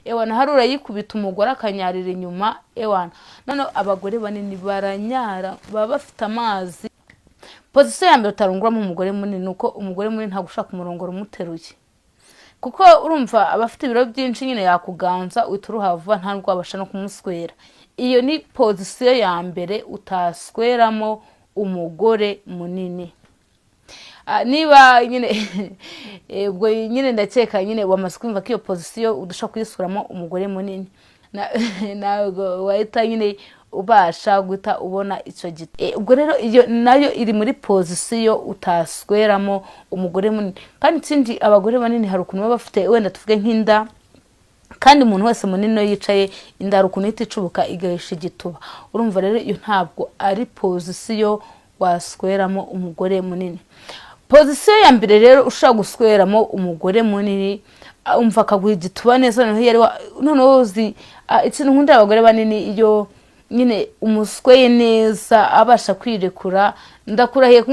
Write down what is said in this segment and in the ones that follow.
ewana harura yikubita umugore akanyarira inyuma ewana none abagore banini baranyara baba bafite amazi. Position ya mbere utarongoramo umugore munini nuko umugore munini nta gushaka umurongoro umuteruye, kuko urumva abafite ibiro byinshi nyine yakuganza uhita vuba nta rwabasha no kumuswera. Iyo ni position ya mbere utasweramo umugore munini. Niba nyine ubwo nyine ndakeka nyine wamaze kumva ko iyo position udashaka kuyisubiramo umugore munini ntabwo wahita nyine ubasha guta ubona icyo giti. Ubwo rero iyo nayo iri muri position utasweramo umugore munini. Kandi ikindi abagore banini hari ukuntu baba bafite wenda tuvuge nk'inda, kandi umuntu wese munini no yicaye inda hari ukuntu ihita icubuka igahisha igituba. Urumva rero iyo ntabwo ari position wasweramo umugore munini. Position ya mbere rero ushaka gusweramo umugore munini umva akaguha igituba neza noneho uzi ikintu nkunda abagore banini iyo nyine umusweye neza abasha kwirekura. Ndakurahiye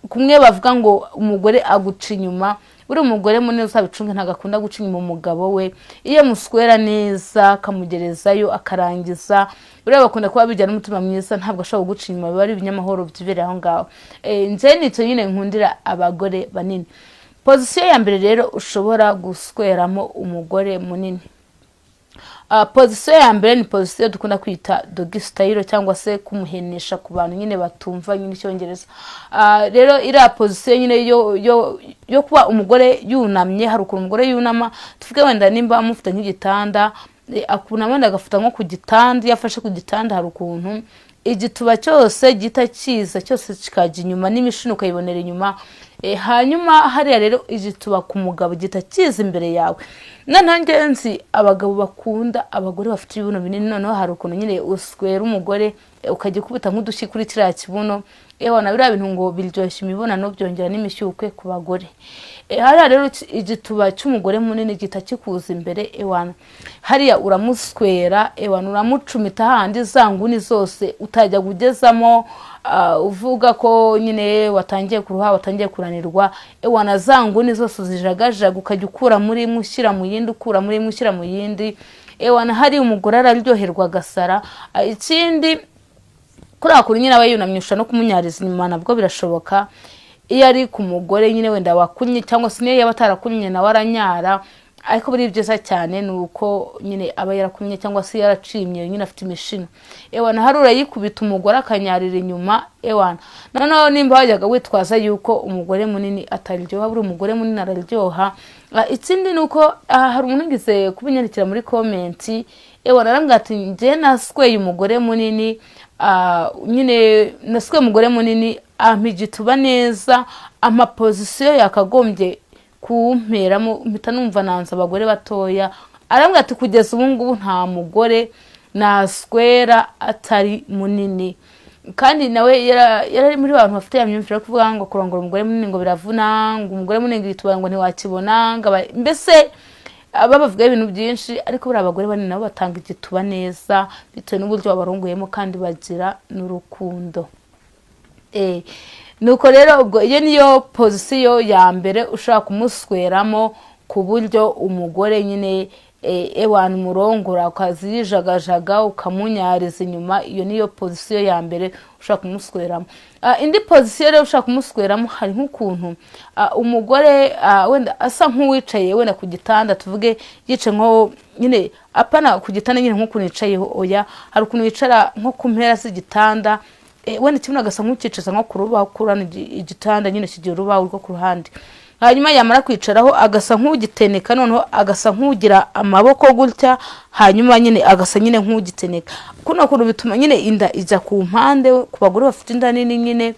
kumwe bavuga ngo umugore aguca inyuma, uri umugore munini uzabicunge ntagakunda guca inyuma umugabo we. Iyo muswera neza akamugerezayo akarangiza ureba bakunda kuba bijyana n'umutima mwiza ntabwo ashobora guca inyuma, biba ari ibinyamahoro byibere aho ngaho. Nje nicyo nyine nkundira abagore banini. Position ya mbere rero ushobora gusweramo umugore munini. Position ya mbere ni position dukunda kwita doggy style cyangwa se kumuhenesha ku bantu nyine batumva nyine icyongereza. Rero ira position nyine yo kuba umugore yunamye, hari ukuntu umugore yunama tuvuge wenda nimba amufite nk'igitanda akunama ndagafata nko ku gitanda, yafashe ku gitanda hari ukuntu igituba cyose gita kiza cyose kikaje inyuma n'imishino ukayibonera inyuma. Hanyuma hariya rero igituba ku mugabo gita kiza imbere yawe. Noneho ngenzi abagabo bakunda abagore bafite ibibuno binini, noneho hari ukuntu nyine uswera umugore ukajya kubita nk'udushyi kuri kiriya kibuno. Ewana biriya bintu ngo biryoshya imibonano byongera n'imishyukwe ku bagore. Hariya rero igituba cy'umugore munini gita kikuza imbere ewana hariya uramuswera ewana uramucumita handi zanguni zose utajya kugezamo uvuga ko nyine watangiye kuruha watangiye kuranirwa. Ewana zanguni zose zijagajaga ukajya ukura muri mushyira mu yindi ukura muri mushyira mu yindi. Ewana hari umugore araryoherwa gasara. Ikindi kuri akuru nyine aba yunamyusha no kumunyariza inyuma nabwo birashoboka. Iyo ari ku mugore nyine wenda wakunye cyangwa se niyo yaba atarakunye na waranyara, ariko buri byiza cyane nuko nyine aba yarakunye cyangwa se yaracimye nyine afite imishino. Ewana harura yikubita umugore akanyarira inyuma ewana. Noneho nimba wajyaga witwaza yuko umugore munini ataryoha, buri umugore munini araryoha. Ikindi nuko hari umuntu ngize kubinyandikira muri comment ewana arambwira ati nje nasweye umugore munini nyine nasweye umugore munini ampigituba neza amaposition yakagombye kumperamo mpita numva nanza abagore batoya. Arambwira ati kugeza ubu ngubu nta mugore naswera atari munini. Kandi nawe yari muri abantu bafite yamyumvira yo kuvuga ngo kurongora umugore munini ngo biravuna, ngo umugore munini ngituba ngo ntiwakibona, mbese babavuga ibintu byinshi. Ariko buri abagore banini nabo batanga igituba neza bitewe n'uburyo babaronguyemo kandi bagira n'urukundo. Nuko rero ubwo iyo niyo position ya mbere ushaka kumusweramo ku buryo umugore nyine ewana umurongora ukazijagajaga ukamunyariza inyuma. Iyo niyo position ya mbere ushaka kumusweramo. Indi position rero ushaka kumusweramo hari nk'ukuntu umugore wenda asa nk'uwicaye wenda ku gitanda tuvuge yice nko nyine apana ku gitanda nyine nk'ukuntu yicayeho oya, hari ukuntu yicara nko ku mpera z'igitanda wenda kimwe agasa nk'ukicaza nko ku rubaho kurana igitanda nyine kigira urubaho rwo ku ruhande. Hanyuma yamara kwicaraho agasa nk'ugiteneka, noneho agasa nk'ugira amaboko gutya, hanyuma nyine agasa nyine nk'ugiteneka. Kuno kuntu bituma nyine inda ijya ku mpande ku bagore bafite inda nini nyine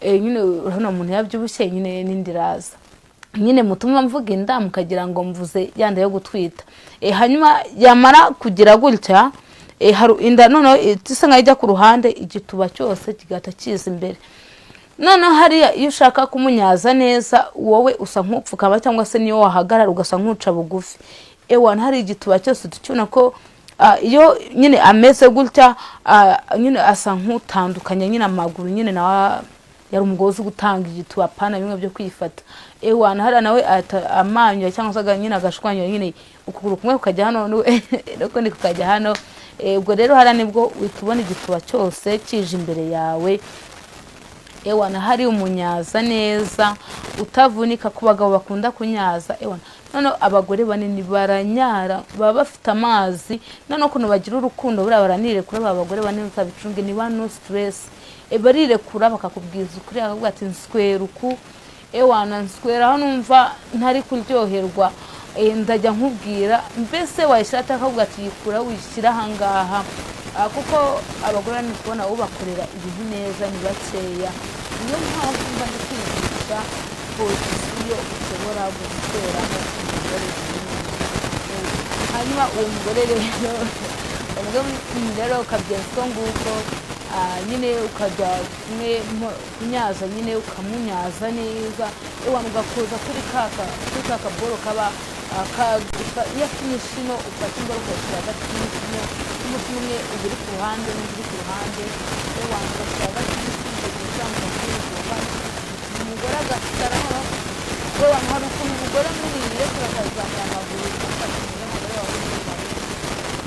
nyine urabona umuntu yabyibushye nyine n'indiraza nyine mutuma mvuga inda mukagira ngo mvuze yanda yo gutwita. Hanyuma yamara kugira gutya hari inda noneho isa nkaho ijya ku ruhande, igituba cyose kigata kiza imbere. Noneho hariya iyo ushaka kumunyaza neza wowe usa nk'upfukama cyangwa se niyo wahagarara ugasa nk'uca bugufi. Ewana hari igituba cyose tukibona ko iyo nyine ameze gutya nyine asa nk'utandukanye nyine amaguru nyine nawe yari umugozi gutanga igituba pana bimwe byo kwifata. Ewana hari nawe amanywa cyangwa se nyine agashwanya nyine ukuguru kumwe kukajya hano n'ukundi kukajya hano. Ubwo rero hara nibwo witubona igituba cyose kije imbere yawe. Ewana hari umunyaza neza utavunika ku bagabo bakunda kunyaza. Ewana none abagore banini baranyara baba bafite amazi none kuntu bagira urukundo buriya baranirekura. Abagore banini utabicunge ni ba no stress, barirekura bakakubwiza ukuri akavuga ati nswera uku. Ewana nswera aho numva ntari kuryoherwa ndajya nkubwira mbese wayishyira atakavuga ati yikura wishyira ahangaha. Kuko abagore ni kubona ubakorera ibintu neza ni bakeya. Niyo mpamvu mba ndi kwigisha pozisiyo ushobora gukoramo umugore. Hanyuma uwo mugore rero ukabyenswa nguko nyine ukajya kunyaza nyine ukamunyaza neza. Ewana ugakoza kuri kaka boro kaba iyo finishino ufata imboro ukashyira hagati y'imishino n'umutima umwe uri ku ruhande n'undi uri ku ruhande. Ewana ugashyira hagati y'imishino cyangwa umugore agasitaraho. Ewana hari ukuntu umugore amuriye turakazamura amaguru ugafata umugore wawe n'umugore.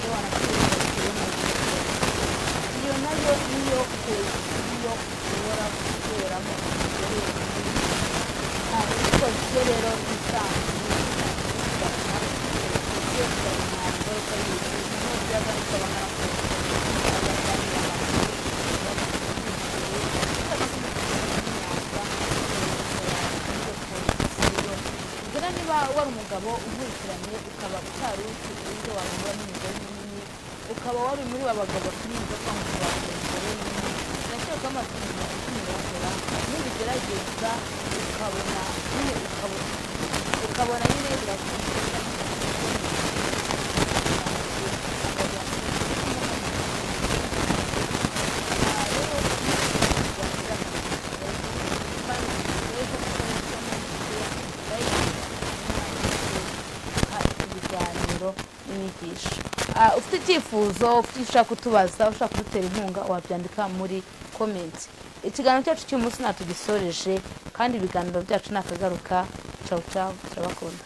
Ewana iyo nayo niyo pozisiyo ushobora gukoramo umugore. Pozisiyo rero isanzwe niba wari umugabo unkurikiranye ukaba utari uzi uburyo wabura n'umugore munini, ukaba wari muri abagabo bacuruza kwa muganga umugore munini, nashaka amafaranga y'umurongora n'ibigerageza ukabona nyine birakurikira. Ufite icyifuzo, ufite ushaka kutubaza, ushaka kudutera inkunga wabyandika muri comment. Ikiganiro cyacu cy'umunsi natugisoreje kandi ibiganiro byacu nakagaruka. Ciao ciao, turabakunda.